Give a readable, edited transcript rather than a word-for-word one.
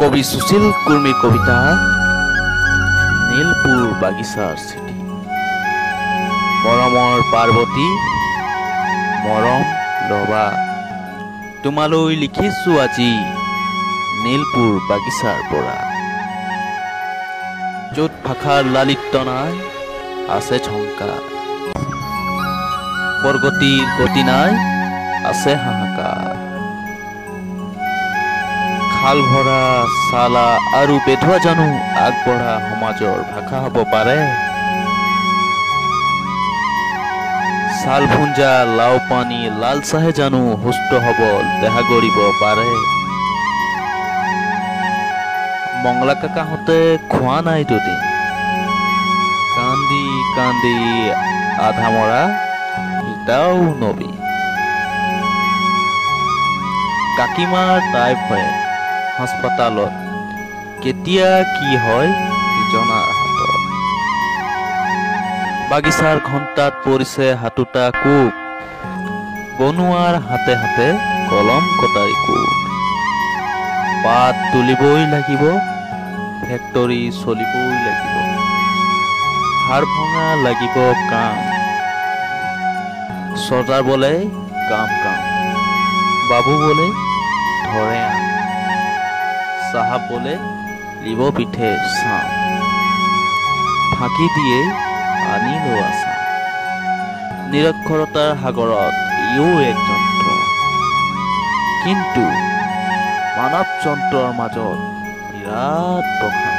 কবি সুশীল কুৰ্মীৰ কবিতা নীলপুৰ বাগিচাৰ চিঠি। মৰমৰ পাৰ্বতী, মৰম লবা, তোমালৈ লিখিছো আজি নীলপুৰ বাগিচাৰ পৰা। য'ত ভাষাৰ লালিত্য নাই আছে ঝংকাৰ, বৰগতিৰ গতি নাই আছে হাহাকাৰ। খাল ভৰা চালা আৰু বেধুৱা জানো আগবঢ়া সমাজৰ ভাষা হ'ব পাৰে? চাল ভুঞ্জা লাও পানী লাল চাহে জানো সুস্থ সবল দেহা গঢ়িব পাৰে? মংলা কাকাহঁতে খোৱা নাই দুদিন, কান্দি কান্দি আধা মৰা ইটাও নবী। কাকিমাৰ টাইফয়েড হাস্পাতালত কেতিয়া কি হয় ইজনাৰ হাতত। বাগিচাৰ ঘণ্টাত পৰিছে হাতোটা কোব, বনোৱাৰ হাতে হাতে কলম কটাৰী কোব। পাত তুলিবই লাগিব, ফেক্টৰী চলিবই লাগিব, হাড় ভঙা লাগিব কাম। চৰ্দাৰ বোলে কাম কাম, বাবু বোলে ধৰে আম, চাহাব বোলে লিব পিঠেৰ চাম, ফাঁকি দিয়ে আনি লোৱা চাম। নিৰক্ষৰতাৰ সাগৰত ইও এক যন্ত্ৰ, কিন্তু মানৱ যন্ত্ৰৰ মাজত বিৰাট প্ৰসাৰ।